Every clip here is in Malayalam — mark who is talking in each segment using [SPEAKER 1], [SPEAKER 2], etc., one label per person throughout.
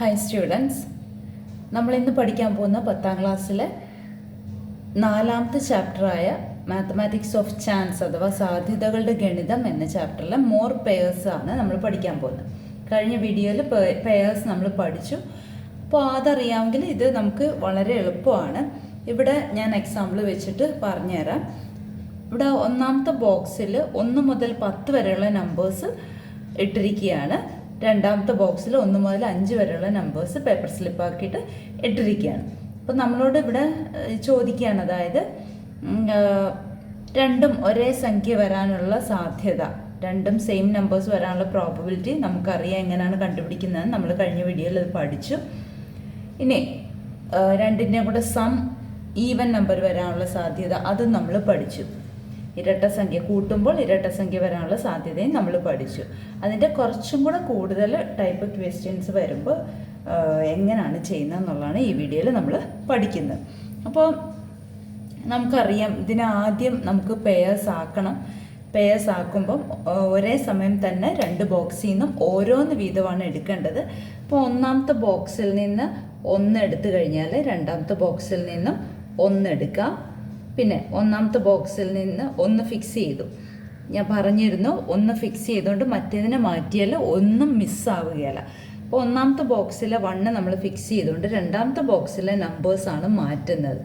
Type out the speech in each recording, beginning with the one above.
[SPEAKER 1] ഹായ് സ്റ്റുഡൻസ്, നമ്മളിന്ന് പഠിക്കാൻ പോകുന്ന 10ാം ക്ലാസ്സിലെ 4ാമത്തെ ചാപ്റ്ററായ മാത്തമാറ്റിക്സ് ഓഫ് ചാൻസ് അഥവാ സാധ്യതകളുടെ ഗണിതം എന്ന ചാപ്റ്ററിലെ മോർ പെയേഴ്സ് ആണ് നമ്മൾ പഠിക്കാൻ പോകുന്നത്. കഴിഞ്ഞ വീഡിയോയിൽ പെയേഴ്സ് നമ്മൾ പഠിച്ചു. അപ്പോൾ അതറിയാമെങ്കിൽ ഇത് നമുക്ക് വളരെ എളുപ്പമാണ്. ഇവിടെ ഞാൻ എക്സാമ്പിൾ വെച്ചിട്ട് പറഞ്ഞുതരാം. ഇവിടെ ഒന്നാമത്തെ ബോക്സിൽ 1 മുതൽ 10 വരെയുള്ള നമ്പേഴ്സ് ഇട്ടിരിക്കുകയാണ്. രണ്ടാമത്തെ ബോക്സിൽ 1 മുതൽ 5 വരെയുള്ള നമ്പേഴ്സ് പേപ്പർ സ്ലിപ്പാക്കിയിട്ട് ഇട്ടിരിക്കുകയാണ്. അപ്പോൾ നമ്മളോട് ഇവിടെ ചോദിക്കുകയാണ്, അതായത് രണ്ടും ഒരേ സംഖ്യ വരാനുള്ള സാധ്യത, രണ്ടും സെയിം നമ്പേഴ്സ് വരാനുള്ള പ്രോബബിലിറ്റി നമുക്കറിയാം. എങ്ങനെയാണ് കണ്ടുപിടിക്കുന്നത് നമ്മൾ കഴിഞ്ഞ വീഡിയോയിൽ അത് പഠിച്ചു. ഇനി രണ്ടിൻ്റെയും കൂടെ സം ഈവൻ നമ്പർ വരാനുള്ള സാധ്യത അതും നമ്മൾ പഠിച്ചു. ഇരട്ട സംഖ്യ കൂട്ടുമ്പോൾ ഇരട്ട സംഖ്യ വരാനുള്ള സാധ്യതയും നമ്മൾ പഠിച്ചു. അതിൻ്റെ കുറച്ചും കൂടെ കൂടുതൽ ടൈപ്പ് ക്വസ്റ്റ്യൻസ് വരുമ്പോൾ എങ്ങനെയാണ് ചെയ്യുന്നത് എന്നുള്ളതാണ് ഈ വീഡിയോയിൽ നമ്മൾ പഠിക്കുന്നത്. അപ്പോൾ നമുക്കറിയാം, ഇതിനാദ്യം നമുക്ക് പെയേഴ്സ് ആക്കണം. പെയേഴ്സ് ആക്കുമ്പം ഒരേ സമയം തന്നെ 2 ബോക്സിൽ നിന്നും ഓരോന്ന് വീതമാണ് എടുക്കേണ്ടത്. അപ്പോൾ ഒന്നാമത്തെ ബോക്സിൽ നിന്ന് 1 എടുത്തു കഴിഞ്ഞാൽ രണ്ടാമത്തെ ബോക്സിൽ നിന്നും 1 എടുക്കാം. പിന്നെ ഒന്നാമത്തെ ബോക്സിൽ നിന്ന് 1 ഫിക്സ് ചെയ്തു. ഞാൻ പറഞ്ഞിരുന്നു, 1 ഫിക്സ് ചെയ്തുകൊണ്ട് മറ്റേതിനെ മാറ്റിയാൽ ഒന്നും മിസ്സാവുകയില്ല. അപ്പോൾ ഒന്നാമത്തെ ബോക്സിലെ 1 നമ്മൾ ഫിക്സ് ചെയ്തുകൊണ്ട് രണ്ടാമത്തെ ബോക്സിലെ നമ്പേഴ്സാണ് മാറ്റുന്നത്.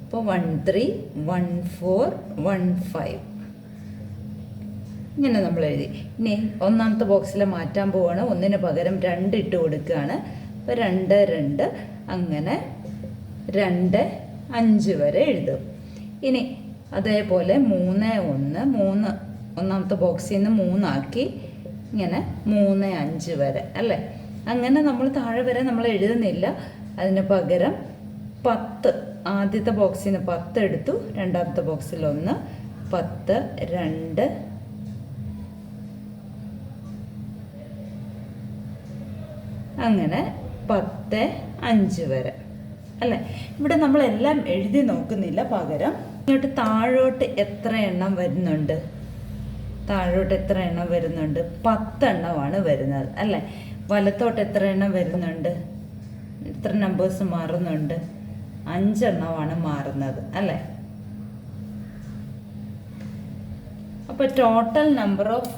[SPEAKER 1] അപ്പോൾ 1 3 1 4 1 5 ഇങ്ങനെ നമ്മൾ എഴുതി. ഇനി ഒന്നാമത്തെ ബോക്സിൽ മാറ്റാൻ പോവുകയാണ്. 1-ന് പകരം 2 ഇട്ട് കൊടുക്കുകയാണ്. അപ്പോൾ 2 2 അങ്ങനെ 2 5 വരെ എഴുതും. ഇനി അതേപോലെ 3 1 ഒന്നാമത്തെ ബോക്സിൽ നിന്ന് 3 ആക്കി ഇങ്ങനെ 3 5 വരെ അല്ലേ. അങ്ങനെ നമ്മൾ താഴെ വരെ നമ്മൾ എഴുതുന്നില്ല. അതിന് പകരം 10 ആദ്യത്തെ ബോക്സിൽ നിന്ന് 10 എടുത്തു, രണ്ടാമത്തെ ബോക്സിൽ 1 10 2 അങ്ങനെ 10 5 വരെ അല്ലേ. ഇവിടെ നമ്മളെല്ലാം എഴുതി നോക്കുന്നില്ല, പകരം ഇങ്ങോട്ട് താഴോട്ട് എത്ര എണ്ണം വരുന്നുണ്ട്, താഴോട്ട് എത്ര എണ്ണം വരുന്നുണ്ട്, 10 എണ്ണമാണ് വരുന്നത് അല്ലേ. വലത്തോട്ട് എത്ര എണ്ണം വരുന്നുണ്ട്, എത്ര നമ്പേഴ്സ് മാറുന്നുണ്ട്, 5 എണ്ണമാണ് മാറുന്നത് അല്ലേ. അപ്പോൾ ടോട്ടൽ നമ്പർ ഓഫ്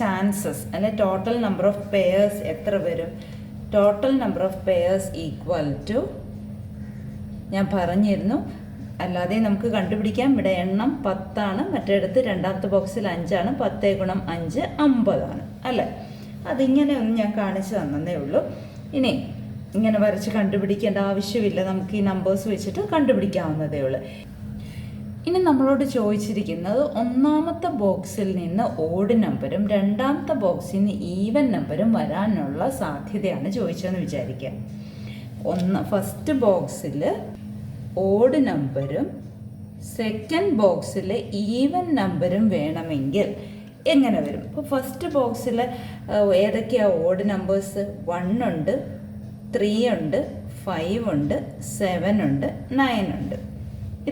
[SPEAKER 1] ചാൻസസ് അല്ലെ ടോട്ടൽ നമ്പർ ഓഫ് പെയേഴ്സ് എത്ര വരും? Total number of pairs equal to, ഞാൻ പറഞ്ഞിരുന്നു, അല്ലാതെ നമുക്ക് കണ്ടുപിടിക്കാം. ഇവിടെ എണ്ണം 10 ആണ്, മറ്റേടത്ത് രണ്ടാമത്തെ ബോക്സിൽ 5 ആണ്. 10 ഗുണം 5 50 ആണ് അല്ലേ. അതിങ്ങനെ ഒന്ന് ഞാൻ കാണിച്ചു തന്നേ ഉള്ളൂ. ഇനി ഇങ്ങനെ വരച്ച് കണ്ടുപിടിക്കേണ്ട ആവശ്യമില്ല, നമുക്ക് ഈ നമ്പേഴ്സ് വെച്ചിട്ട് കണ്ടുപിടിക്കാവുന്നതേ ഉള്ളൂ. ഇനി നമ്മളോട് ചോദിച്ചിരിക്കുന്നത് ഒന്നാമത്തെ ബോക്സിൽ നിന്ന് ഓഡ് നമ്പരും രണ്ടാമത്തെ ബോക്സിൽ നിന്ന് ഈവൻ നമ്പരും വരാനുള്ള സാധ്യതയാണ് ചോദിച്ചതെന്ന് വിചാരിക്കുക. ഫസ്റ്റ് ബോക്സിൽ ഓഡ് നമ്പരും സെക്കൻഡ് ബോക്സിൽ ഈവൻ നമ്പരും വേണമെങ്കിൽ എങ്ങനെ വരും? ഇപ്പോൾ ഫസ്റ്റ് ബോക്സിൽ ഏതൊക്കെയാണ് ഓഡ് നമ്പേഴ്സ്? 1 ഉണ്ട്, 3 ഉണ്ട്, 5 ഉണ്ട്, 7 ഉണ്ട്, 9 ഉണ്ട്.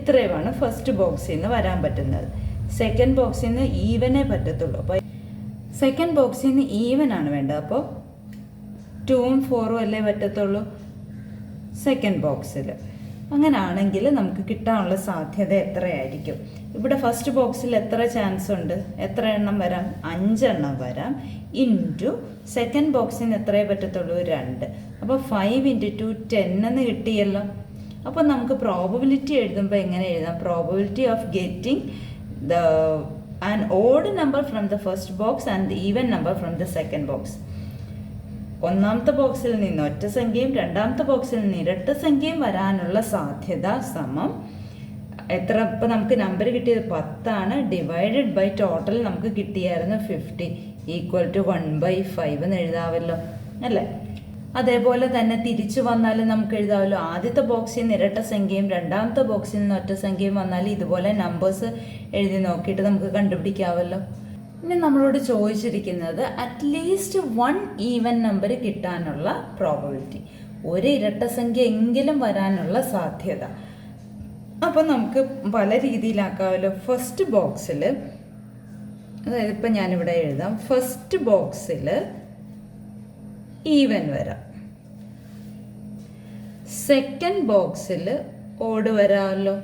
[SPEAKER 1] ഇത്രയുമാണ് ഫസ്റ്റ് ബോക്സിൽ നിന്ന് വരാൻ പറ്റുന്നത്. സെക്കൻഡ് ബോക്സിൽ നിന്ന് ഈവനേ പറ്റത്തുള്ളൂ. അപ്പോൾ സെക്കൻഡ് ബോക്സിൽ നിന്ന് ഈവൻ ആണ് വേണ്ടത്. അപ്പോൾ 2ഉം 4ഉം അല്ലേ പറ്റത്തുള്ളൂ സെക്കൻഡ് ബോക്സിൽ. അങ്ങനെ ആണെങ്കിൽ നമുക്ക് കിട്ടാനുള്ള സാധ്യത എത്രയായിരിക്കും? ഇവിടെ ഫസ്റ്റ് ബോക്സിൽ എത്ര ചാൻസ് ഉണ്ട്, എത്ര എണ്ണം വരാം? 5 എണ്ണം വരാം. ഇൻറ്റു സെക്കൻഡ് ബോക്സിന് എത്രയേ പറ്റത്തുള്ളൂ? 2. അപ്പോൾ 5 × 2 10 എന്ന് കിട്ടിയല്ലോ. അപ്പോൾ നമുക്ക് പ്രോബബിലിറ്റി എഴുതുമ്പോൾ എങ്ങനെ എഴുതാം? Probability of getting an odd number from the first box and even number from the second box. ഒന്നാമത്തെ ബോക്സിൽ നിന്ന് ഒറ്റ സംഖ്യയും രണ്ടാമത്തെ ബോക്സിൽ നിന്ന് ഇരട്ട സംഖ്യയും വരാനുള്ള സാധ്യത സമം എത്ര? ഇപ്പം നമുക്ക് നമ്പർ കിട്ടിയത് 10 ആണ്. ഡിവൈഡഡ് ബൈ ടോട്ടൽ നമുക്ക് കിട്ടിയായിരുന്നു 50 ഈക്വൽ ടു 1/5 എന്ന് എഴുതാമല്ലോ അല്ലേ. അതേപോലെ തന്നെ തിരിച്ചു വന്നാലും നമുക്ക് എഴുതാമല്ലോ. ആദ്യത്തെ ബോക്സിൽ നിന്ന് ഇരട്ട സംഖ്യയും രണ്ടാമത്തെ ബോക്സിൽ നിന്ന് ഒറ്റ സംഖ്യയും വന്നാൽ ഇതുപോലെ നമ്പേഴ്സ് എഴുതി നോക്കിയിട്ട് നമുക്ക് കണ്ടുപിടിക്കാമല്ലോ. ഇനി നമ്മളോട് ചോദിച്ചിരിക്കുന്നത് അറ്റ്ലീസ്റ്റ് 1 ഈവൻ നമ്പർ കിട്ടാനുള്ള പ്രോബബിലിറ്റി, ഒരു ഇരട്ട സംഖ്യ എങ്കിലും വരാനുള്ള സാധ്യത. അപ്പം നമുക്ക് പല രീതിയിലാക്കാമല്ലോ. ഫസ്റ്റ് ബോക്സിൽ, അതായത് ഇപ്പം ഞാനിവിടെ എഴുതാം, ഫസ്റ്റ് ബോക്സിൽ ഈവൻ വരാം. സെക്കൻഡ് ബോക്സിൽ ഓഡ് വരാമല്ലോ.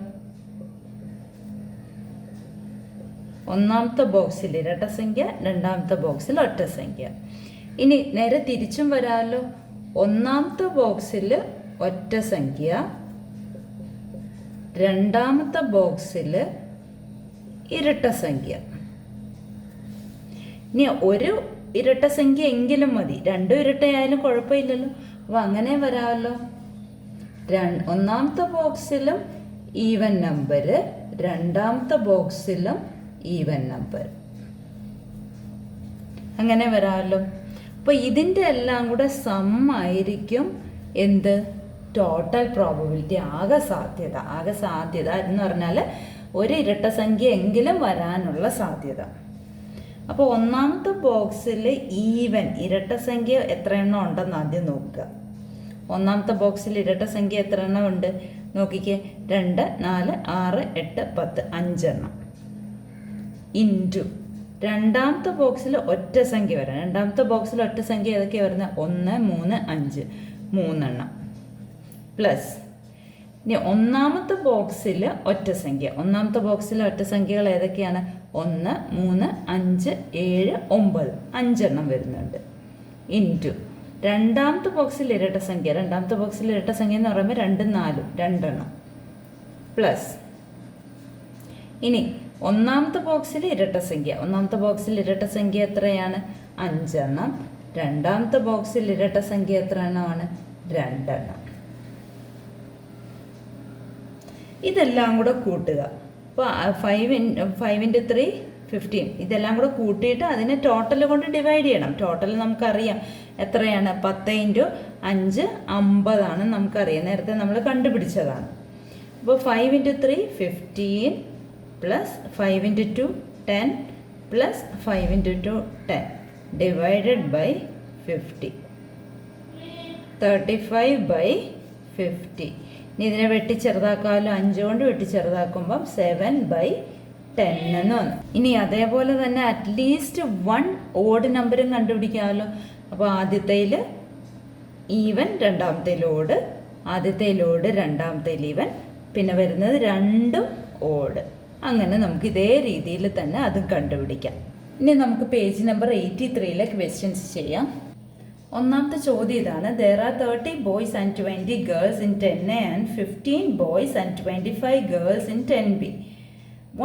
[SPEAKER 1] ഒന്നാമത്തെ ബോക്സിൽ ഇരട്ട സംഖ്യ, രണ്ടാമത്തെ ബോക്സിൽ ഒറ്റ സംഖ്യ. ഇനി നേരെ തിരിച്ചും വരാമല്ലോ. ഒന്നാമത്തെ ബോക്സിൽ ഒറ്റ സംഖ്യ, രണ്ടാമത്തെ ബോക്സിൽ ഇരട്ട സംഖ്യ. ഇനി ഒരു ഇരട്ട സംഖ്യ എങ്കിലും മതി, രണ്ടും ഇരട്ടയായാലും കുഴപ്പമില്ലല്ലോ. അപ്പോൾ അങ്ങനെ വരാമല്ലോ. ഒന്നാമത്തെ ബോക്സിലും ഈവൻ നമ്പർ, രണ്ടാമത്തെ ബോക്സിലും ഈവൻ നമ്പർ, അങ്ങനെ വരാമല്ലോ. അപ്പോൾ ഇതിൻ്റെ എല്ലാം കൂടെ സം ആയിരിക്കും എന്ത്? ടോട്ടൽ പ്രോബബിലിറ്റി, ആകെ സാധ്യത എന്ന് പറഞ്ഞാൽ ഒരു ഇരട്ട സംഖ്യ എങ്കിലും വരാനുള്ള സാധ്യത. അപ്പോൾ ഒന്നാമത്തെ ബോക്സിൽ ഈവൻ ഇരട്ട സംഖ്യ എത്ര എണ്ണം ഉണ്ടെന്ന് ആദ്യം നോക്കുക. ഒന്നാമത്തെ ബോക്സിൽ ഇരട്ട സംഖ്യ എത്ര എണ്ണം ഉണ്ട് നോക്കിക്കേ. 2, 4, 6, 8, 10, 5 എണ്ണം. ഇൻറ്റു രണ്ടാമത്തെ ബോക്സിൽ ഒറ്റ സംഖ്യ വരാം. രണ്ടാമത്തെ ബോക്സിൽ ഒറ്റ സംഖ്യ ഏതൊക്കെയാണ് വരുന്നത്? 1, 3, 5, 3 എണ്ണം. പ്ലസ് ഇനി ഒന്നാമത്തെ ബോക്സിൽ ഒറ്റ സംഖ്യ. ഒന്നാമത്തെ ബോക്സിലെ ഒറ്റ സംഖ്യകൾ ഏതൊക്കെയാണ്? 1, 3, 5, 7, 9, 5 എണ്ണം വരുന്നുണ്ട്. ഇൻറ്റു രണ്ടാമത്തെ ബോക്സിൽ ഇരട്ട സംഖ്യ. രണ്ടാമത്തെ ബോക്സിൽ ഇരട്ട സംഖ്യ എന്ന് പറയുമ്പോൾ 2, 4, 2 എണ്ണം. പ്ലസ് ഇനി ഒന്നാമത്തെ ബോക്സിൽ ഇരട്ട സംഖ്യ. ഒന്നാമത്തെ ബോക്സിൽ ഇരട്ട സംഖ്യ എത്രയാണ്? 5 എണ്ണം. രണ്ടാമത്തെ ബോക്സിൽ ഇരട്ട സംഖ്യ എത്ര എണ്ണമാണ്? 2 എണ്ണം. ഇതെല്ലാം കൂടെ കൂട്ടുക. അപ്പോൾ 5 × 3 15. ഇതെല്ലാം കൂടെ കൂട്ടിയിട്ട് അതിനെ ടോട്ടൽ കൊണ്ട് ഡിവൈഡ് ചെയ്യണം. ടോട്ടൽ നമുക്കറിയാം എത്രയാണ്? 10 × 5 50 നമുക്കറിയാം, നേരത്തെ നമ്മൾ കണ്ടുപിടിച്ചതാണ്. അപ്പോൾ 5 × 3 15 പ്ലസ് 5 × 2 10 പ്ലസ് 5 × 2 10 ഡിവൈഡഡ് ബൈ 50 35/50. ഇനി ഇതിനെ വെട്ടി ചെറുതാക്കാമല്ലോ. 5 കൊണ്ട് വെട്ടി ചെറുതാക്കുമ്പം 7/10 എന്ന് വന്നു. ഇനി അതേപോലെ തന്നെ അറ്റ്ലീസ്റ്റ് 1 ഓഡ് നമ്പറും കണ്ടുപിടിക്കാമല്ലോ. അപ്പോൾ ആദ്യത്തേൽ ഈവൻ, രണ്ടാമത്തേൽ ഓഡ്, ആദ്യത്തേൽ ഓഡ്, രണ്ടാമത്തേൽ ഈവൻ, പിന്നെ വരുന്നത് രണ്ടും ഓഡ്. അങ്ങനെ നമുക്ക് ഇതേ രീതിയിൽ തന്നെ അതും കണ്ടുപിടിക്കാം. ഇനി നമുക്ക് പേജ് നമ്പർ 83 ക്വസ്റ്റ്യൻസ് ചെയ്യാം. ഒന്നാമത്തെ ചോദ്യം ഇതാണ്. There are 30 boys and 20 girls in 10A and 15 boys and 25 girls in 10B.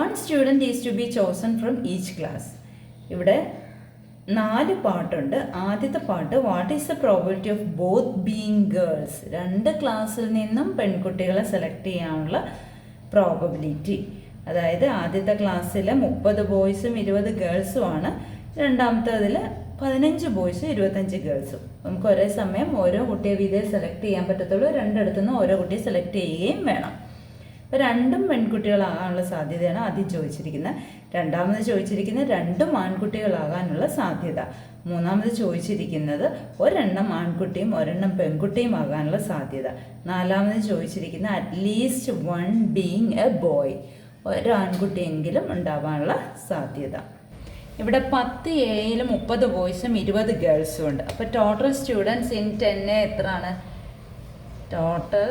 [SPEAKER 1] One student is to be chosen from each class. ഇവിടെ 4 പാർട്ടുണ്ട്. ആദ്യത്തെ part, what is the probability of both being girls? 2 ക്ലാസ്സിൽ നിന്നും പെൺകുട്ടികളെ സെലക്ട് ചെയ്യാനുള്ള പ്രോബബിലിറ്റി. അതായത് ആദ്യത്തെ ക്ലാസ്സിൽ 30 ബോയ്സും 20 ഗേൾസും ആണ്. രണ്ടാമത്തേതിൽ 15 ബോയ്സും 25 ഗേൾസും. നമുക്ക് ഒരേ സമയം ഓരോ കുട്ടിയെ വീതം സെലക്ട് ചെയ്യാൻ പറ്റത്തുള്ളൂ. രണ്ടിടത്തുനിന്ന് ഓരോ കുട്ടിയെ സെലക്ട് ചെയ്യുകയും വേണം. അപ്പോൾ രണ്ടും പെൺകുട്ടികളാകാനുള്ള സാധ്യതയാണ് ആദ്യം ചോദിച്ചിരിക്കുന്നത്. രണ്ടാമത് ചോദിച്ചിരിക്കുന്നത് രണ്ടും ആൺകുട്ടികളാകാനുള്ള സാധ്യത. മൂന്നാമത് ചോദിച്ചിരിക്കുന്നത് ഒരെണ്ണം ആൺകുട്ടിയും ഒരെണ്ണം പെൺകുട്ടിയും ആകാനുള്ള സാധ്യത. നാലാമത് ചോദിച്ചിരിക്കുന്നത് അറ്റ്ലീസ്റ്റ് 1 ബീയിങ് എ ബോയ്, ഒരു ആൺകുട്ടിയെങ്കിലും ഉണ്ടാവാനുള്ള സാധ്യത. ഇവിടെ 10Aയിൽ 30 ബോയ്സും 20 ഗേൾസും ഉണ്ട്. അപ്പോൾ ടോട്ടൽ സ്റ്റുഡൻസ് ഇൻ 10A എത്രയാണ്? Total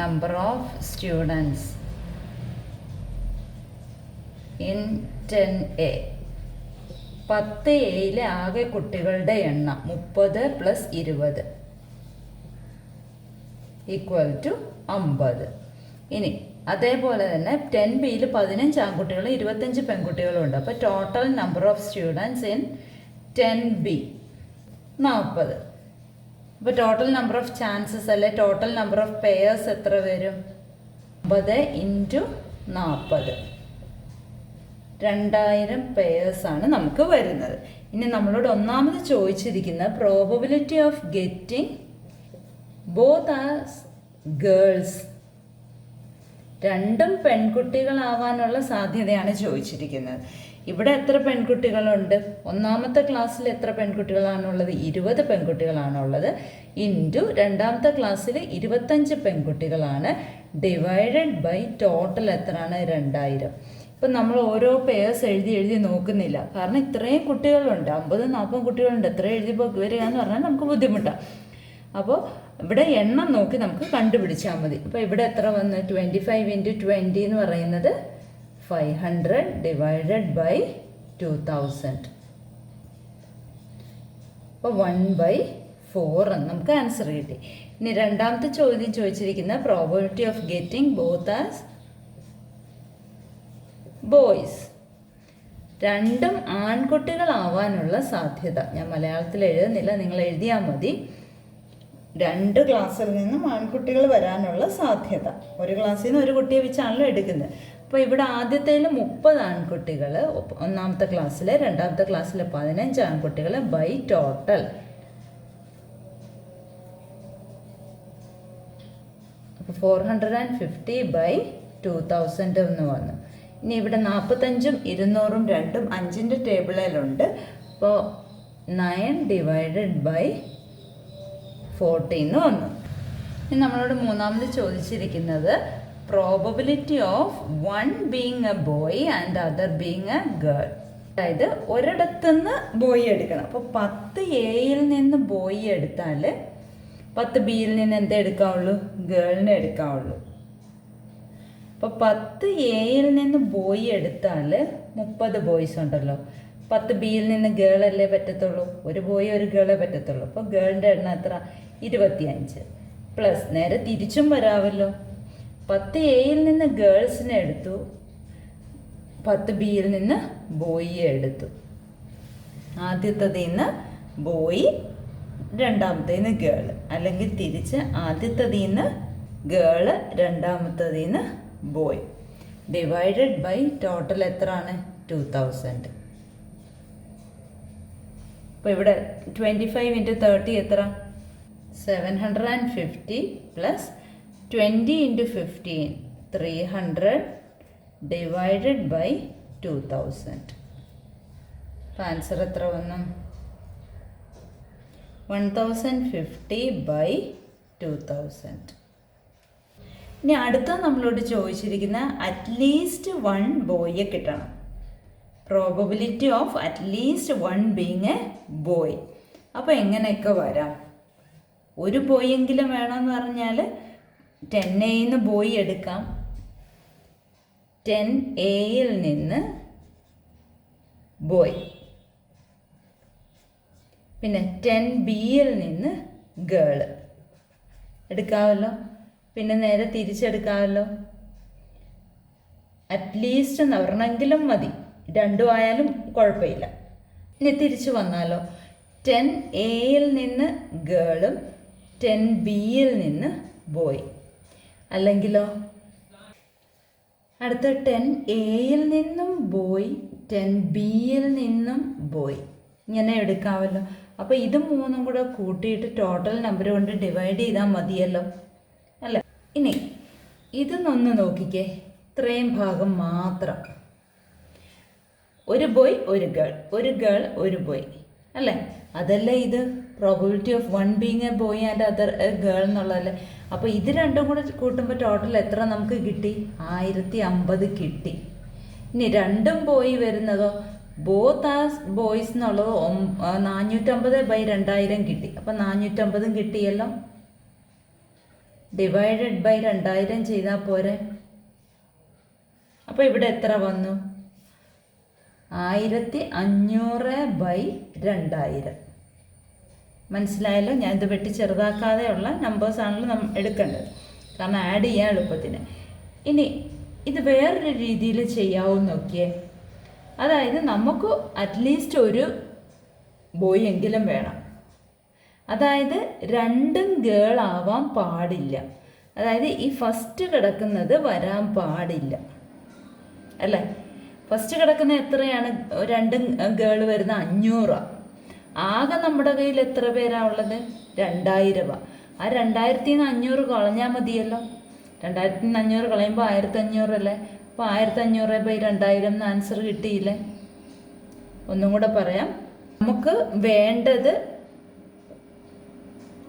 [SPEAKER 1] number of students in 10A. 10Aയിലെ ആകെ കുട്ടികളുടെ എണ്ണം 30 + 20 = 50. ഇനി അതേപോലെ തന്നെ 10Bയിൽ 15 ആൺകുട്ടികളും 25 പെൺകുട്ടികളും ഉണ്ട്. അപ്പോൾ total number of students in 10B 40. അപ്പോൾ ടോട്ടൽ നമ്പർ ഓഫ് ചാൻസസ് അല്ലെ ടോട്ടൽ നമ്പർ ഓഫ് പെയേഴ്സ് എത്ര വരും? 50 × 40, 2000 പെയേഴ്സാണ് നമുക്ക് വരുന്നത്. ഇനി നമ്മളോട് ഒന്നാമത് ചോദിച്ചിരിക്കുന്നത് probability of getting both as girls. രണ്ടും പെൺകുട്ടികളാവാനുള്ള സാധ്യതയാണ് ചോദിച്ചിരിക്കുന്നത്. ഇവിടെ എത്ര പെൺകുട്ടികളുണ്ട്? ഒന്നാമത്തെ ക്ലാസ്സിൽ എത്ര പെൺകുട്ടികളാണുള്ളത്? 20 പെൺകുട്ടികളാണുള്ളത്. ഇൻറ്റു രണ്ടാമത്തെ ക്ലാസ്സിൽ 25 പെൺകുട്ടികളാണ്. ഡിവൈഡഡ് ബൈ ടോട്ടൽ എത്രയാണ്? 2000. ഇപ്പം നമ്മൾ ഓരോ പേഴ്സ് എഴുതി നോക്കുന്നില്ല, കാരണം ഇത്രയും കുട്ടികളുണ്ട്, 50-40 കുട്ടികളുണ്ട്. എത്ര എഴുതി വരിക എന്ന് പറഞ്ഞാൽ നമുക്ക് ബുദ്ധിമുട്ടാണ്. അപ്പോൾ ഇവിടെ എണ്ണം നോക്കി നമുക്ക് കണ്ടുപിടിച്ചാൽ മതി. അപ്പോൾ ഇവിടെ എത്ര വന്ന് 25 × 20 എന്ന് പറയുന്നത് 500 ഡിവൈഡഡ് ബൈ 2000. അപ്പോൾ 1/4 എന്ന് നമുക്ക് ആൻസർ കിട്ടി. ഇനി രണ്ടാമത്തെ ചോദ്യം ചോദിച്ചിരിക്കുന്ന probability of getting both as boys. രണ്ടും ആൺകുട്ടികളാവാനുള്ള സാധ്യത. ഞാൻ മലയാളത്തിൽ എഴുതുന്നില്ല, നിങ്ങൾ എഴുതിയാൽ മതി. 2 ക്ലാസ്സിൽ നിന്നും ആൺകുട്ടികൾ വരാനുള്ള സാധ്യത. ഒരു ക്ലാസ്സിൽ നിന്ന് ഒരു കുട്ടിയെ വെച്ചാണല്ലോ എടുക്കുന്നത്. അപ്പോൾ ഇവിടെ ആദ്യത്തേൽ 30 ആൺകുട്ടികൾ, ഒന്നാമത്തെ ക്ലാസ്സിൽ, രണ്ടാമത്തെ ക്ലാസ്സിൽ 15 ആൺകുട്ടികൾ ബൈ ടോട്ടൽ. അപ്പോൾ 450/2000 എന്ന് വന്നു. ഇനി ഇവിടെ 45ഉം 200ഉം രണ്ടും 5ൻ്റെ ടേബിളിലുണ്ട്. അപ്പോൾ 9 ഡിവൈഡഡ് ബൈ 40 എന്ന് വന്നു. ഇനി നമ്മളോട് മൂന്നാമത് ചോദിച്ചിരിക്കുന്നത് probability of one being a boy and other being A girl. അതായത് ഒരിടത്തുനിന്ന് ബോയ് എടുക്കണം. അപ്പോൾ 10 എയിൽ നിന്ന് ബോയ് എടുത്താൽ 10 ബിയിൽ നിന്ന് എന്താ എടുക്കാവുള്ളൂ? ഗേളിനെ എടുക്കാവുള്ളൂ. അപ്പോൾ 10 എയിൽ നിന്ന് ബോയ് എടുത്താൽ 30 ബോയ്സ് ഉണ്ടല്ലോ. 10 ബിയിൽ നിന്ന് ഗേൾ അല്ലേ പറ്റത്തുള്ളൂ? ഒരു ബോയ് ഒരു ഗേളെ പറ്റത്തുള്ളൂ. അപ്പോൾ ഗേളിൻ്റെ എണ്ണം എത്ര? 25 പ്ലസ് നേരെ തിരിച്ചും വരാമല്ലോ. 10 എയിൽ നിന്ന് ഗേൾസിനെ എടുത്തു, 10 ബിയിൽ നിന്ന് ബോയിയെ എടുത്തു. ആദ്യത്തതിൽ നിന്ന് ബോയ്, രണ്ടാമത്തേൽ നിന്ന് ഗേൾ, അല്ലെങ്കിൽ തിരിച്ച് ആദ്യത്തതിൽ നിന്ന് ഗേള്, രണ്ടാമത്തതിൽ നിന്ന് ബോയ്. ഡിവൈഡഡ് ബൈ ടോട്ടൽ എത്രയാണ്? 2000. അപ്പോൾ ഇവിടെ 25 × 30 എത്ര? 750 പ്ലസ് 20 × 15 300 ഡിവൈഡഡ് ബൈ 2000. അപ്പോൾ ആൻസർ എത്ര വന്നു? 1050/2000. ഇനി അടുത്ത നമ്മളോട് ചോദിച്ചിരിക്കുന്ന അറ്റ്ലീസ്റ്റ് 1 ബോയെ കിട്ടണം. Probability of at least 1 being a boy. അപ്പോൾ എങ്ങനെയൊക്കെ വരാം? ഒരു ബോയെങ്കിലും വേണമെന്ന് പറഞ്ഞാൽ 10 എയിൽ നിന്ന് ബോയ് എടുക്കാം, 10 എയിൽ നിന്ന് ബോയ്, പിന്നെ 10 ബിയിൽ നിന്ന് ഗേള് എടുക്കാമല്ലോ. പിന്നെ നേരെ തിരിച്ചെടുക്കാമല്ലോ. അറ്റ്ലീസ്റ്റ് എന്ന് പറഞ്ഞെങ്കിലും മതി, രണ്ടും ആയാലും കുഴപ്പമില്ല. ഇനി തിരിച്ചു വന്നാലോ? 10 എയിൽ നിന്ന് ഗേളും 10 ബിയിൽ നിന്ന് ബോയ്. അല്ലെങ്കിലോ അടുത്ത 10 എയിൽ നിന്നും ബോയ്, 10 ബിയിൽ നിന്നും ബോയ്, ഇങ്ങനെ എടുക്കാമല്ലോ. അപ്പോൾ ഇത് മൂന്നും കൂടെ കൂട്ടിയിട്ട് ടോട്ടൽ നമ്പർ കൊണ്ട് ഡിവൈഡ് ചെയ്താൽ മതിയല്ലോ അല്ല. ഇനി ഇതൊന്ന് നോക്കിക്കേ, ഇത്രയും ഭാഗം മാത്രം. ഒരു ബോയ് ഒരു ഗേൾ, ഒരു ഗേൾ ഒരു ബോയ് അല്ലേ? അതല്ലേ ഇത് probability of 1 being a boy and other a girl എന്നുള്ളതല്ലേ. അപ്പോൾ ഇത് രണ്ടും കൂടെ കൂട്ടുമ്പോൾ ടോട്ടൽ എത്ര നമുക്ക് കിട്ടി? 1050 കിട്ടി. ഇനി രണ്ടും ബോയ് വരുന്നതോ? ബോത്ത് ആസ് ബോയ്സ് എന്നുള്ളത് 450/2000 കിട്ടി. അപ്പം 450 കിട്ടിയല്ലോ. ഡിവൈഡഡ് ബൈ 2000 ചെയ്താൽ പോരെ. അപ്പോൾ ഇവിടെ എത്ര വന്നു? 1500/2000. മനസ്സിലായല്ലോ? ഞാൻ ഇത് വെട്ടി ചെറുതാക്കാതെയുള്ള നമ്പേഴ്സാണല്ലോ നമ്മൾ എടുക്കേണ്ടത്, കാരണം ആഡ് ചെയ്യാൻ എളുപ്പത്തിന്. ഇനി ഇത് വേറൊരു രീതിയിൽ ചെയ്യാവും നോക്കിയേ. അതായത് നമുക്ക് അറ്റ്ലീസ്റ്റ് ഒരു ബോയ് എങ്കിലും വേണം. അതായത് രണ്ടും ഗേൾ ആവാൻ പാടില്ല. അതായത് ഈ ഫസ്റ്റ് കിടക്കുന്നത് വരാൻ പാടില്ല അല്ലേ? ഫസ്റ്റ് കിടക്കുന്ന എത്രയാണ്? രണ്ടും ഗേൾ വരുന്ന 500. ആകെ നമ്മുടെ കയ്യിൽ എത്ര പേരാണ് ഉള്ളത്? 2000. ആ 2000-500 കളഞ്ഞാൽ മതിയല്ലോ. 2000-500 കളയുമ്പോൾ 1500 അല്ലേ? അപ്പോൾ 1500/2000 ആൻസർ കിട്ടിയില്ലേ? ഒന്നും കൂടെ പറയാം. നമുക്ക് വേണ്ടത്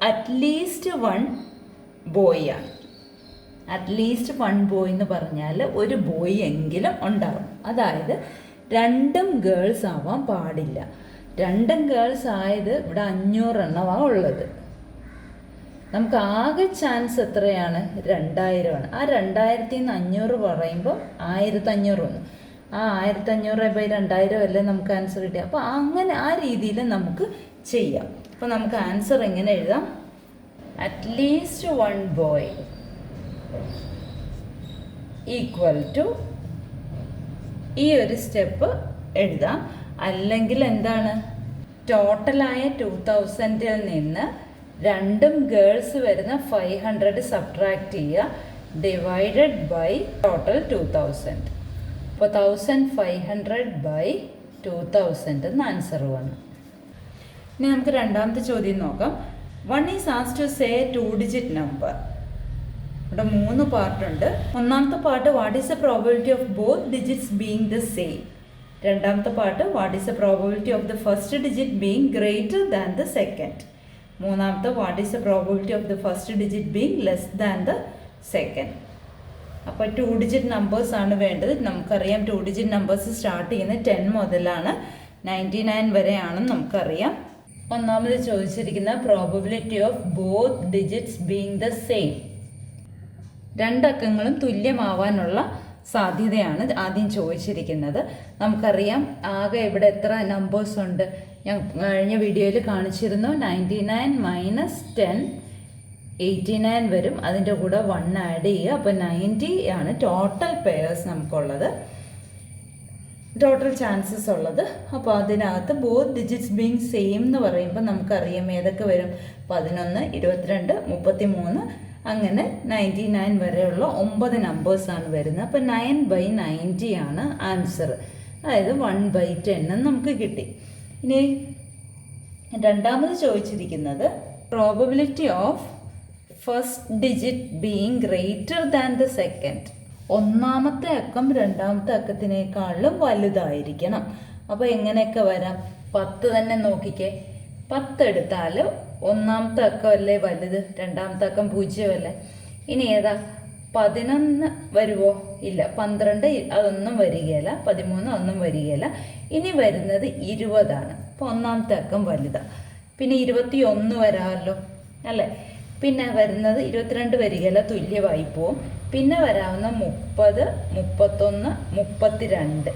[SPEAKER 1] അറ്റ്ലീസ്റ്റ് 1 ബോയാണ്. അറ്റ്ലീസ്റ്റ് 1 ബോയ് എന്ന് പറഞ്ഞാൽ ഒരു ബോയ് എങ്കിലും ഉണ്ടാവും. അതായത് രണ്ടും ഗേൾസ് ആവാൻ പാടില്ല. രണ്ടും ഗേൾസ് ആയത് ഇവിടെ 500 എണ്ണമാണ് ഉള്ളത്. നമുക്ക് ആകെ ചാൻസ് എത്രയാണ്? 2000 ആണ്. ആ 2500 പറയുമ്പോൾ 1500 വന്നു. ആ 1500/2000 അല്ലേ നമുക്ക് ആൻസർ കിട്ടിയ. അപ്പോൾ അങ്ങനെ ആ രീതിയിൽ നമുക്ക് ചെയ്യാം. അപ്പോൾ നമുക്ക് ആൻസർ എങ്ങനെ എഴുതാം? അറ്റ്ലീസ്റ്റ് 1 ബോയ് ഈക്വൽ ടു ഈ ഒരു സ്റ്റെപ്പ് എഴുതാം. അല്ലെങ്കിൽ എന്താണ്, ടോട്ടലായ 2000-ൽ നിന്ന് രണ്ടും ഗേൾസ് വരുന്ന 500 സബ്ട്രാക്ട് ചെയ്യുക, ഡിവൈഡഡ് ബൈ ടോട്ടൽ 2000. അപ്പോൾ 1500/2000 എന്ന് ആൻസർ വന്നു. ഇനി നമുക്ക് രണ്ടാമത്തെ ചോദ്യം നോക്കാം. 1 is asked to say 2-digit number. ഇവിടെ 3 പാർട്ടുണ്ട്. ഒന്നാമത്തെ part what is the probability of both digits being the same. രണ്ടാമത്തെ part what is the probability of the first digit being greater than the second. മൂന്നാമത്തെ what is the probability of the first digit being less than the second. അപ്പോൾ 2 ഡിജിറ്റ് നമ്പേഴ്സ് ആണ് വേണ്ടത്. നമുക്കറിയാം 2 ഡിജിറ്റ് നമ്പേഴ്സ് സ്റ്റാർട്ട് ചെയ്യുന്നത് 10 മുതലാണ് 99 വരെയാണെന്ന് നമുക്കറിയാം. ഒന്നാമത് ചോദിച്ചിരിക്കുന്ന probability of both digits being the same. രണ്ടക്കങ്ങളും തുല്യമാവാനുള്ള സാധ്യതയാണ് ആദ്യം ചോദിച്ചിരിക്കുന്നത്. നമുക്കറിയാം ആകെ ഇവിടെ എത്ര നമ്പേഴ്സ് ഉണ്ട്. ഞാൻ കഴിഞ്ഞ വീഡിയോയിൽ കാണിച്ചിരുന്നു. 99 - 10 89 വരും. അതിൻ്റെ കൂടെ 1 ആഡ് ചെയ്യുക. അപ്പോൾ 90 ആണ് ടോട്ടൽ പെയേഴ്സ് നമുക്കുള്ളത്, ടോട്ടൽ ചാൻസസ് ഉള്ളത്. അപ്പോൾ അതിനകത്ത് ബോത്ത് ഡിജിറ്റ്സ് ബീങ് സെയിം എന്ന് പറയുമ്പോൾ നമുക്കറിയാം ഏതൊക്കെ വരും. 11, 22, 33 അങ്ങനെ 99 വരെയുള്ള 9 നമ്പേഴ്സാണ് വരുന്നത്. അപ്പോൾ 9/90 ആണ് ആൻസർ. അതായത് 1/10 നമുക്ക് കിട്ടി. ഇനി രണ്ടാമത് ചോദിച്ചിരിക്കുന്നത് probability of first digit being greater than the second. ഒന്നാമത്തെ അക്കം രണ്ടാമത്തെ അക്കത്തിനേക്കാളും വലുതായിരിക്കണം. അപ്പോൾ എങ്ങനെയൊക്കെ വരാം? 10 തന്നെ നോക്കിക്കേ. 10 എടുത്താൽ ഒന്നാമത്തെ അക്കമല്ലേ വലുത്, രണ്ടാമത്തെ അക്കം 0 അല്ലേ. ഇനി ഏതാ? 11 വരുമോ? ഇല്ല. 12 അതൊന്നും വരികയില്ല. 13 ഒന്നും വരികയില്ല. ഇനി വരുന്നത് 20 ആണ്. അപ്പോൾ ഒന്നാമത്തെ അക്കം വലുതാണ്. പിന്നെ 21 വരാമല്ലോ അല്ലേ. പിന്നെ വരുന്നത് 22 വരികയില്ല, തുല്യമായി പോവും. പിന്നെ വരാവുന്ന 30, 31, 32.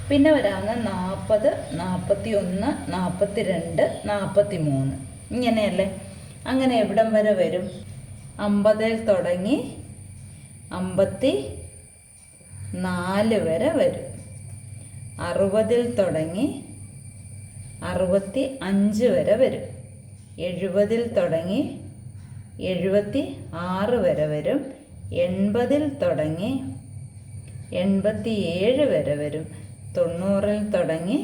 [SPEAKER 1] പിന്നെ വരാവുന്ന 40, 41, 42, 43. ഇങ്ങനെയല്ലേ. അങ്ങനെ എവിടം വരെ വരും? 50-ൽ തുടങ്ങി 54 വരെ വരും. 60-ൽ തുടങ്ങി 65 വരെ വരും. 70-ൽ തുടങ്ങി 76 വരെ വരും. 80-ൽ തുടങ്ങി 87 വരെ വരും. 90-ൽ തുടങ്ങി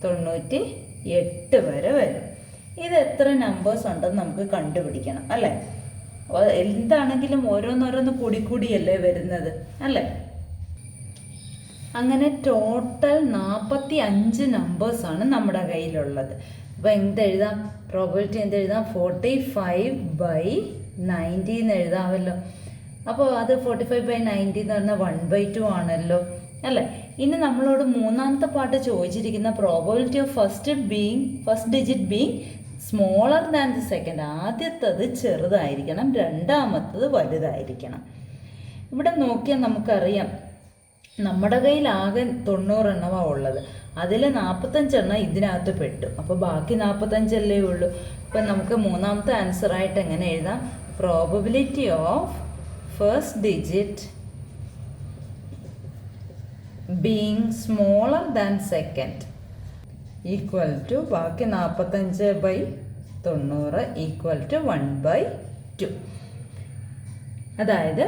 [SPEAKER 1] 98 വരെ വരും. ഇത് എത്ര നമ്പേഴ്സ് ഉണ്ടെന്ന് നമുക്ക് കണ്ടുപിടിക്കണം അല്ലേ. എന്താണെങ്കിലും ഓരോന്നോരോന്ന് കൂടിക്കൂടിയല്ലേ വരുന്നത് അല്ലേ. അങ്ങനെ ടോട്ടൽ 45 നമ്പേഴ്സാണ് നമ്മുടെ കയ്യിലുള്ളത്. അപ്പോൾ എന്തെഴുതാം? പ്രോബബിലിറ്റി എന്തെഴുതാം? 45/90 എന്ന് എഴുതാമല്ലോ. അപ്പോൾ അത് 45/90 എന്ന് പറഞ്ഞാൽ 1/2 ആണല്ലോ അല്ലേ. ഇനി നമ്മളോട് മൂന്നാമത്തെ പാർട്ട് ചോദിച്ചിരിക്കുന്ന probability of first digit being smaller than the second. ആദ്യത്തത് ചെറുതായിരിക്കണം, രണ്ടാമത്തത് വലുതായിരിക്കണം. ഇവിടെ നോക്കിയാൽ നമുക്കറിയാം നമ്മുടെ കയ്യിൽ ആകെ 90 എണ്ണമാണ് ഉള്ളത്. അതിൽ 45 എണ്ണം ഇതിനകത്ത് പെട്ടു. അപ്പോൾ ബാക്കി 45 അല്ലേ ഉള്ളൂ. അപ്പം നമുക്ക് മൂന്നാമത്തെ ആൻസറായിട്ട് എങ്ങനെ എഴുതാം? Probability of first digit being smaller than second equal to ബാക്കി 45/90 ഈക്വൽ ടു 1/2. അതായത്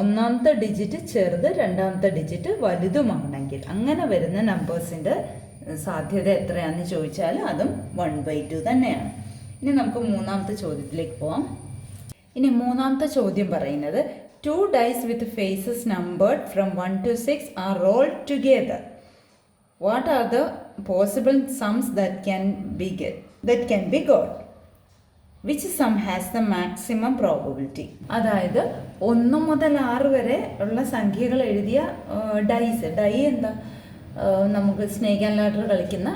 [SPEAKER 1] ഒന്നാമത്തെ ഡിജിറ്റ് ചെറുത്, രണ്ടാമത്തെ ഡിജിറ്റ് വലുതുമാണെങ്കിൽ അങ്ങനെ വരുന്ന നമ്പേഴ്സിൻ്റെ സാധ്യത എത്രയാണെന്ന് ചോദിച്ചാൽ അതും 1/2 തന്നെയാണ്. ഇനി നമുക്ക് മൂന്നാമത്തെ ചോദ്യത്തിലേക്ക് പോവാം. ഇനി മൂന്നാമത്തെ ചോദ്യം പറയുന്നത് 2 dice with faces numbered from 1 to 6 are rolled together. What are the possible sums that can be got? Which sum has the maximum probability? അതായത് 1 മുതൽ 6 വരെ ഉള്ള സംഖ്യകൾ എഴുതിയ ഡൈ എന്താ? നമുക്ക് സ്നേക്ക് ആൻഡ് ലാഡർ കളിക്കുന്ന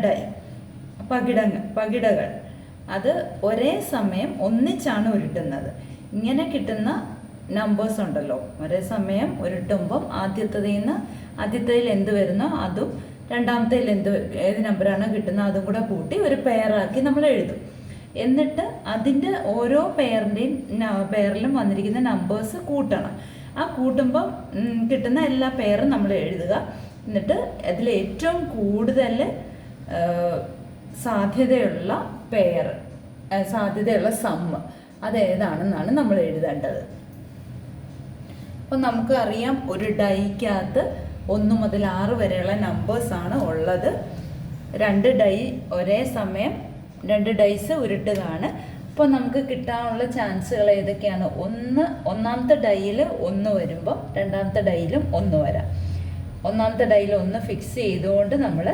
[SPEAKER 1] ഡൈ, പകിടകൾ. അത് ഒരേ സമയം ഒന്നിച്ചാണ് ഉരുട്ടുന്നത്. ഇങ്ങനെ കിട്ടുന്ന നമ്പേഴ്സ് ഉണ്ടല്ലോ, ഒരേ സമയം ഉരുട്ടുമ്പം ആദ്യത്തേതിൽ എന്ത് വരുന്നോ അതും രണ്ടാമത്തേതിൽ ഏത് നമ്പറാണോ കിട്ടുന്നത് അതും കൂടെ കൂട്ടി ഒരു പെയറാക്കി നമ്മൾ എഴുതും. എന്നിട്ട് അതിൻ്റെ ഓരോ പെയറിലും വന്നിരിക്കുന്ന നമ്പേഴ്സ് കൂട്ടണം. ആ കൂട്ടുമ്പം കിട്ടുന്ന എല്ലാ പെയറും നമ്മൾ എഴുതുക. എന്നിട്ട് അതിൽ ഏറ്റവും കൂടുതൽ സാധ്യതയുള്ള സാധ്യതയുള്ള സമ്മ് അതേതാണെന്നാണ് നമ്മൾ എഴുതേണ്ടത്. അപ്പം നമുക്ക് അറിയാം, ഒരു ഡൈക്കകത്ത് 1 മുതൽ 6 വരെയുള്ള നമ്പേഴ്സാണ് ഉള്ളത്. 2 ഡൈ ഒരേ സമയം 2 ഡൈസ് ഉരുട്ടുകയാണ്. അപ്പോൾ നമുക്ക് കിട്ടാനുള്ള ചാൻസുകൾ ഏതൊക്കെയാണ്? ഒന്നാമത്തെ ഡൈയിൽ 1 വരുമ്പോൾ രണ്ടാമത്തെ ഡൈയിലും 1 വരാം. ഒന്നാമത്തെ ഡൈയിൽ 1 ഫിക്സ് ചെയ്തുകൊണ്ട് നമ്മൾ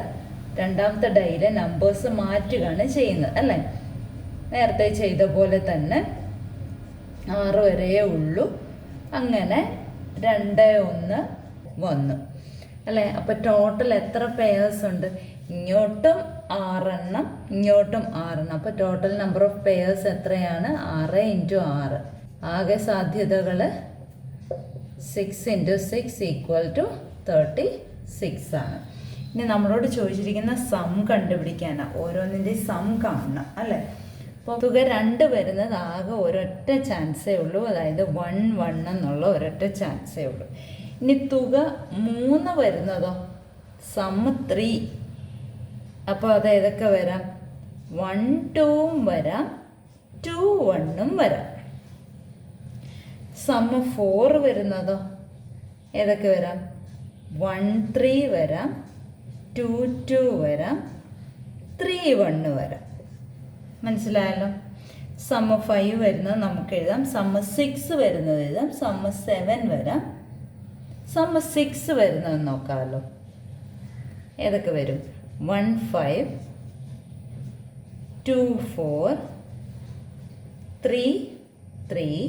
[SPEAKER 1] രണ്ടാമത്തെ ഡൈയിലെ നമ്പേഴ്സ് മാറ്റുകയാണ് ചെയ്യുന്നത് അല്ലേ. നേരത്തെ ചെയ്ത പോലെ തന്നെ 6 വരെയേ ഉള്ളൂ. അങ്ങനെ 2, 1 വന്നു അല്ലേ. അപ്പോൾ ടോട്ടൽ എത്ര പെയേഴ്സ് ഉണ്ട്? ഇങ്ങോട്ടും 6 എണ്ണം, ഇങ്ങോട്ടും 6 എണ്ണം. അപ്പോൾ ടോട്ടൽ നമ്പർ ഓഫ് പെയേഴ്സ് എത്രയാണ്? 6 × 6. ആകെ സാധ്യതകൾ 6 × 6 = 36 ആണ്. ഇനി നമ്മളോട് ചോദിച്ചിരിക്കുന്ന സം കണ്ടുപിടിക്കാനാണ്. ഓരോന്നിൻ്റെയും സം കാണണം അല്ലേ. അപ്പോൾ തുക 2 വരുന്നത് ആകെ ഒരൊറ്റ ചാൻസേ ഉള്ളൂ, അതായത് 1, 1 എന്നുള്ള ഒരൊറ്റ ചാൻസേ ഉള്ളൂ. ഇനി തുക 3 വരുന്നതോ? സം 3. അപ്പോൾ അത് ഏതൊക്കെ വരാം? 1, 2 വരാം, 2, 1 വരാം. സം 4 വരുന്നതോ? ഏതൊക്കെ വരാം? 1, 3 വരാം, 2, 2 വരാം, 3, 1 വരാം. മനസ്സിലായല്ലോ. സം 5 വരുന്നത് നമുക്ക് എഴുതാം. സം 6 വരുന്നത് എഴുതാം. സം 7 വരാം. സം 6 വരുന്നത് നോക്കാമല്ലോ. ഏതൊക്കെ വരും? 1, 5, 2, 4, 3, 3,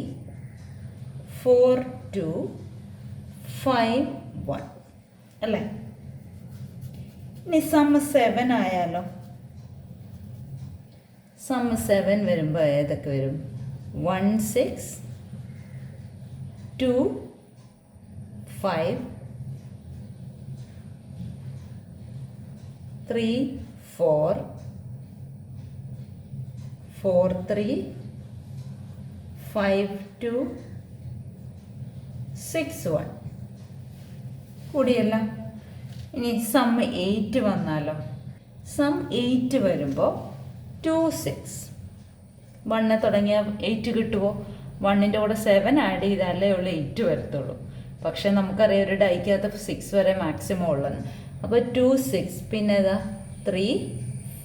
[SPEAKER 1] 4, 2, 5, 1 അല്ലേ. ഇനി സം 7 ആയാലോ. സം 7 വരുമ്പോൾ ഏതൊക്കെ വരും? 1, 6, 2, 5, 3, 4, 4, 3, 5, 2, 6, 1 കൂടിയല്ല. ഇനി സം 8 വന്നാലോ. സം 8 വരുമ്പോൾ 2, 6. 1 തുടങ്ങിയ 8 കിട്ടുമോ? 1ൻ്റെ കൂടെ 7 ആഡ് ചെയ്താലേ ഉള്ളൂ 8 വരത്തുള്ളൂ. പക്ഷെ നമുക്കറിയാം ഒരു ഡൈക്കകത്ത് 6 വരെ മാക്സിമം ഉള്ളതെന്ന്. അപ്പോൾ 2, 6. പിന്നെ ഏതാ? 3,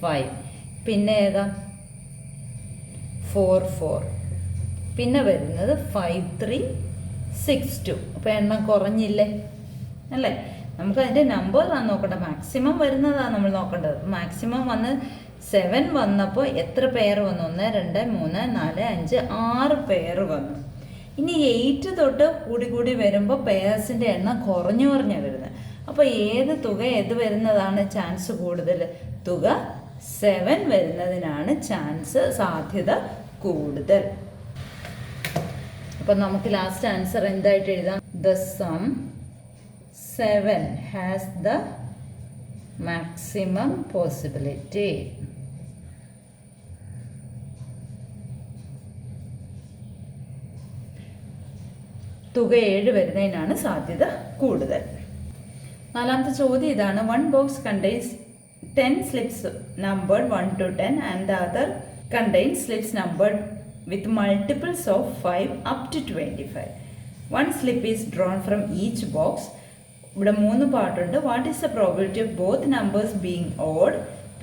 [SPEAKER 1] 5. പിന്നെ ഏതാ? 4, 4. പിന്നെ വരുന്നത് 5, 3, 6, 2. അപ്പോൾ എണ്ണം കുറഞ്ഞില്ലേ അല്ലേ. നമുക്കതിൻ്റെ നമ്പറാണ് നോക്കേണ്ടത്, മാക്സിമം വരുന്നതാണ് നമ്മൾ നോക്കേണ്ടത്. മാക്സിമം വന്ന് 7 വന്നപ്പോൾ എത്ര പെയർ വന്നു? 1, 2, 3, 4, 5, 6 പെയർ വന്നു. ഇനി 8 തൊട്ട് കൂടി വരുമ്പോൾ പെയേഴ്സിൻ്റെ എണ്ണം കുറഞ്ഞു വരുന്നത്. അപ്പോൾ ഏത് തുക വരുന്നതാണ് ചാൻസ് കൂടുതൽ? തുക 7 വരുന്നതിനാണ് സാധ്യത കൂടുതൽ. അപ്പം നമുക്ക് ലാസ്റ്റ് ആൻസർ എന്തായിട്ട് എഴുതാം? The sum 7 has the maximum possibility. തുക 7 വരുന്നതിനാണ് സാധ്യത കൂടുതൽ. നാലാമത്തെ ചോദ്യം ഇതാണ്. 1 box contains 10 slips numbered 1 to 10 and the other contains slips numbered with multiples of 5 up to 25. One slip is drawn from each box. ഇവിടെ 3 പാർട്ടുണ്ട്. What is the probability of both numbers being odd?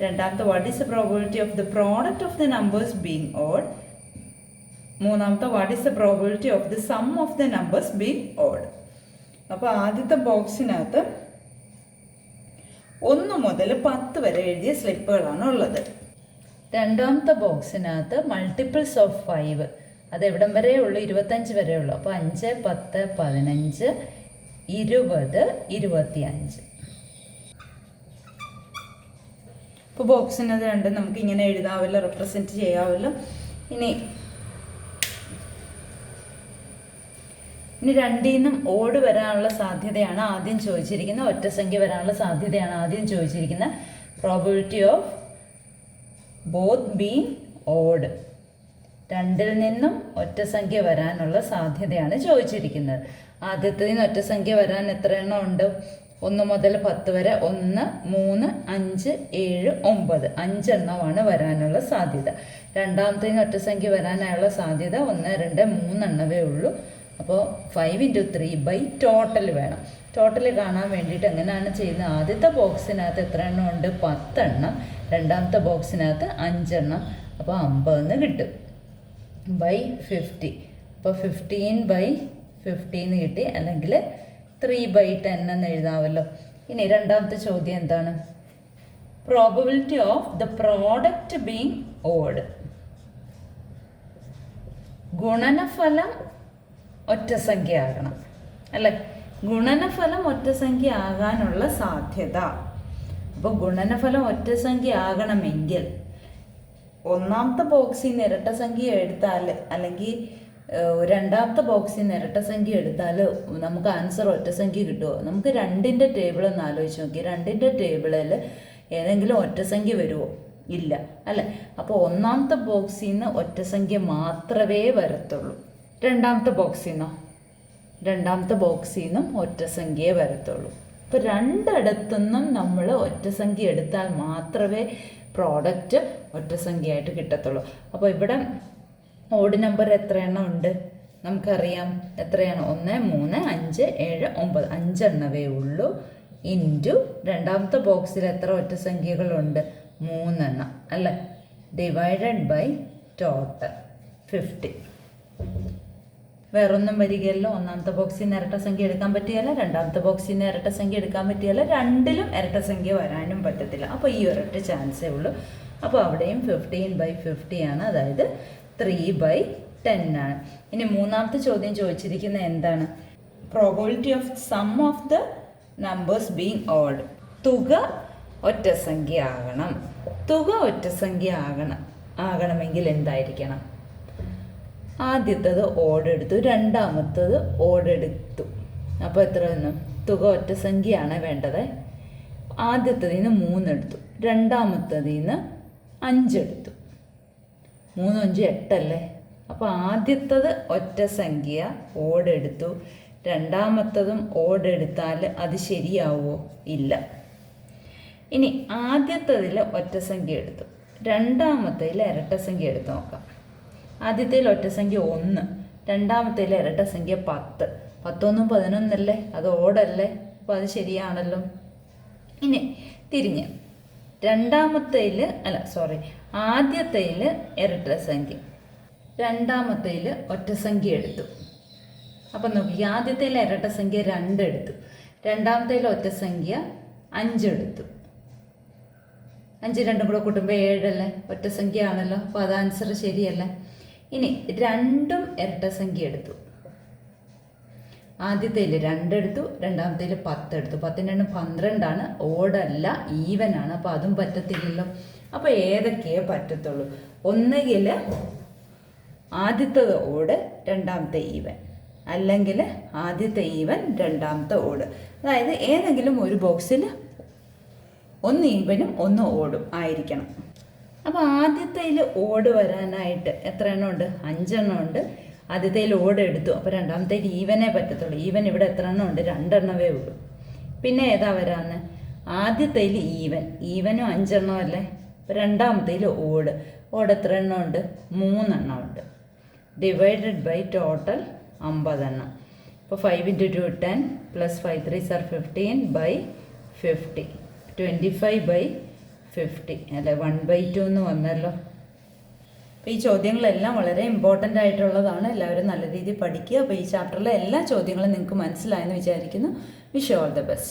[SPEAKER 1] രണ്ടാമത്തെ what is the probability of the product of the numbers being odd? മൂന്നാമത്തെ what is the probability of the sum of the numbers being odd? അപ്പോൾ ആദ്യത്തെ ബോക്സിനകത്ത് 1 മുതൽ 10 വരെ എഴുതിയ സ്ലിപ്പുകളാണ് ഉള്ളത്. രണ്ടാമത്തെ ബോക്സിനകത്ത് മൾട്ടിപ്പിൾസ് ഓഫ് 5, അത് എവിടം വരെ ഉള്ളൂ? 25 വരെ ഉള്ളൂ. അപ്പോൾ 5, 10, 15, 20, 25. ഇപ്പോൾ ബോക്സിനത് രണ്ടും നമുക്ക് ഇങ്ങനെ എഴുതാമല്ലോ, റെപ്രസെൻറ്റ് ചെയ്യാമല്ലോ. ഇനി രണ്ടിൽ നിന്നും ഓഡ് വരാനുള്ള സാധ്യതയാണ് ആദ്യം ചോദിച്ചിരിക്കുന്നത്, ഒറ്റ സംഖ്യ വരാനുള്ള സാധ്യതയാണ് ആദ്യം ചോദിച്ചിരിക്കുന്നത്. Probability of both being odd, രണ്ടിൽ നിന്നും ഒറ്റ സംഖ്യ വരാനുള്ള സാധ്യതയാണ് ചോദിച്ചിരിക്കുന്നത്. ആദ്യത്തിൽ നിന്ന് ഒറ്റ സംഖ്യ വരാൻ എത്ര എണ്ണം ഉണ്ട്? 1 മുതൽ 10 വരെ 1, 3, 5, 7, 9 5 എണ്ണമാണ് വരാനുള്ള സാധ്യത. രണ്ടാമത്തെ നിന്ന് ഒറ്റ സംഖ്യ വരാനായുള്ള സാധ്യത 1, 2, 3 എണ്ണവേ ഉള്ളൂ. അപ്പോൾ 5 × 3 ടോട്ടൽ വേണം. ടോട്ടൽ കാണാൻ വേണ്ടിയിട്ട് എങ്ങനെയാണ് ചെയ്യുന്നത്? ആദ്യത്തെ ബോക്സിനകത്ത് എത്ര എണ്ണം ഉണ്ട്? 10 എണ്ണം. രണ്ടാമത്തെ ബോക്സിനകത്ത് 5 എണ്ണം. അപ്പോൾ 50 കിട്ടും /50. അപ്പോൾ 15/50 കിട്ടി. അല്ലെങ്കിൽ 3/10 എന്ന് എഴുതാമല്ലോ. ഇനി രണ്ടാമത്തെ ചോദ്യം എന്താണ്? Probability of the product being odd. ഗുണനഫലം ഒറ്റ സംഖ്യ ആകണം അല്ലേ? ഗുണനഫലം ഒറ്റ സംഖ്യ ആകാനുള്ള സാധ്യത. അപ്പോൾ ഗുണനഫലം ഒറ്റ സംഖ്യ ആകണമെങ്കിൽ ഒന്നാമത്തെ ബോക്സിൽ നിന്ന് ഇരട്ട സംഖ്യ എടുത്താൽ, അല്ലെങ്കിൽ രണ്ടാമത്തെ ബോക്സിൽ നിന്ന് ഇരട്ട സംഖ്യ എടുത്താൽ നമുക്ക് ആൻസർ ഒറ്റ സംഖ്യ കിട്ടുമോ? നമുക്ക് 2ൻ്റെ ടേബിൾ ഒന്ന് ആലോചിച്ച് നോക്കി. 2ൻ്റെ ടേബിളിൽ ഏതെങ്കിലും ഒറ്റ സംഖ്യ വരുമോ? ഇല്ല അല്ലേ? അപ്പോൾ ഒന്നാമത്തെ ബോക്സിൽ നിന്ന് ഒറ്റ സംഖ്യ മാത്രമേ വരത്തുള്ളൂ. രണ്ടാമത്തെ ബോക്സിൽ നിന്നും ഒറ്റ സംഖ്യയെ വരത്തുള്ളൂ. അപ്പോൾ രണ്ടിടത്തുനിന്നും നമ്മൾ ഒറ്റ സംഖ്യ എടുത്താൽ മാത്രമേ പ്രോഡക്റ്റ് ഒറ്റ സംഖ്യയായിട്ട് കിട്ടത്തുള്ളൂ. അപ്പോൾ ഇവിടെ ഓഡ് നമ്പർ എത്ര എണ്ണം ഉണ്ട്? നമുക്കറിയാം എത്രയാണ്? 1, 3, 5, 7, 9 5 എണ്ണവേ ഉള്ളൂ. ഇൻറ്റു രണ്ടാമത്തെ ബോക്സിൽ എത്ര ഒറ്റ സംഖ്യകളുണ്ട്? 3 എണ്ണം അല്ലേ? Divided by total 50. വേറൊന്നും വരികയല്ലോ. ഒന്നാമത്തെ ബോക്സിൽ നിന്ന് ഇരട്ട സംഖ്യ എടുക്കാൻ പറ്റിയല്ല, രണ്ടാമത്തെ ബോക്സിൽ നിന്ന് ഇരട്ട സംഖ്യ എടുക്കാൻ പറ്റിയല്ല, രണ്ടിലും ഇരട്ട സംഖ്യ വരാനും പറ്റത്തില്ല. അപ്പോൾ ഈ ഒരൊറ്റ ചാൻസേ ഉള്ളൂ. അപ്പോൾ അവിടെയും 15/50 ആണ്, അതായത് 3/10 ആണ്. ഇനി മൂന്നാമത്തെ ചോദ്യം ചോദിച്ചിരിക്കുന്നത് എന്താണ്? Probability of sum of the numbers being odd. തുക ഒറ്റ സംഖ്യ ആകണം. തുക ഒറ്റ സംഖ്യ ആകണമെങ്കിൽ എന്തായിരിക്കണം? ആദ്യത്തത് ഓഡ് എടുത്തു, രണ്ടാമത്തത് ഓഡ് എടുത്തു. അപ്പോൾ എത്ര വന്നു? തുക ഒറ്റ സംഖ്യയാണ് വേണ്ടത്. ആദ്യത്തതിൽ നിന്ന് 3 എടുത്തു, രണ്ടാമത്തതിൽ നിന്ന് 5 എടുത്തു. 3, 5, 8 അല്ലേ? അപ്പോൾ ആദ്യത്തത് ഒറ്റ സംഖ്യ ഓഡ് എടുത്തു, രണ്ടാമത്തതും ഓഡ് എടുത്താൽ അത് ശരിയാവുമോ? ഇല്ല. ഇനി ആദ്യത്തതിൽ ഒറ്റ സംഖ്യ എടുത്തു, രണ്ടാമത്തതിൽ ഇരട്ട സംഖ്യ എടുത്ത് നോക്കാം. ആദ്യത്തേൽ ഒറ്റ സംഖ്യ 1, രണ്ടാമത്തേൽ ഇരട്ട സംഖ്യ 10. 10 × 11 അല്ലേ? അത് ഓടല്ലേ? അപ്പോൾ അത് ശരിയാണല്ലോ. ഇനി തിരിഞ്ഞ് ആദ്യത്തേൽ ഇരട്ട സംഖ്യ, രണ്ടാമത്തേൽ ഒറ്റ സംഖ്യ എടുത്തു. അപ്പം നോക്കി, ആദ്യത്തേൽ ഇരട്ട സംഖ്യ 2 എടുത്തു, രണ്ടാമത്തേൽ ഒറ്റ സംഖ്യ 5 എടുത്തു. 5 2 കൂടെ കൂട്ടുമ്പോൾ 7 അല്ലേ? ഒറ്റ സംഖ്യ ആണല്ലോ. അപ്പോൾ അത് ആൻസർ ശരിയല്ലേ? ഇനി രണ്ടും ഇരട്ട സംഖ്യ എടുത്തു. ആദ്യത്തേൽ 2 എടുത്തു, രണ്ടാമത്തേൽ 10 എടുത്തു. 10 × 2 12 ആണ്, ഓടല്ല, ഈവൻ ആണ്. അപ്പോൾ അതും പറ്റത്തില്ലല്ലോ. അപ്പോൾ ഏതൊക്കെയേ പറ്റത്തുള്ളൂ? ഒന്നുകിൽ ആദ്യത്തെ ഓട്, രണ്ടാമത്തെ ഈവൻ, അല്ലെങ്കിൽ ആദ്യത്തെ ഈവൻ, രണ്ടാമത്തെ ഓട്. അതായത് ഏതെങ്കിലും ഒരു ബോക്സിൽ ഒന്ന് ഈവനും ഒന്ന് ഓടും ആയിരിക്കണം. അപ്പോൾ ആദ്യത്തേൽ ഓട് വരാനായിട്ട് എത്ര എണ്ണം ഉണ്ട്? 5 എണ്ണം ഉണ്ട്. ആദ്യത്തേൽ ഓട് എടുത്തു, അപ്പോൾ രണ്ടാമത്തേൽ ഈവനേ പറ്റത്തുള്ളൂ. ഈവൻ ഇവിടെ എത്ര എണ്ണം ഉണ്ട്? 2 എണ്ണമേ ഉള്ളൂ. പിന്നെ ഏതാ വരാന്ന്? ആദ്യത്തേൽ ഈവനും 5 എണ്ണം അല്ലേ? അപ്പോൾ രണ്ടാമത്തേൽ ഓട് എത്ര എണ്ണം ഉണ്ട്? 3 എണ്ണം ഉണ്ട്. ഡിവൈഡഡ് ബൈ ടോട്ടൽ 50 എണ്ണം. അപ്പോൾ 5 × 2 10 + 5 3s are 15/50. 25/50 അല്ലെ? 1/2 എന്ന് വന്നല്ലോ. അപ്പോൾ ഈ ചോദ്യങ്ങളെല്ലാം വളരെ ഇമ്പോർട്ടൻ്റ് ആയിട്ടുള്ളതാണ്. എല്ലാവരും നല്ല രീതിയിൽ പഠിക്കുക. അപ്പോൾ ഈ ചാപ്റ്ററിലെ എല്ലാ ചോദ്യങ്ങളും നിങ്ങൾക്ക് മനസ്സിലായെന്ന് വിചാരിക്കുന്നു. Wish you all the best.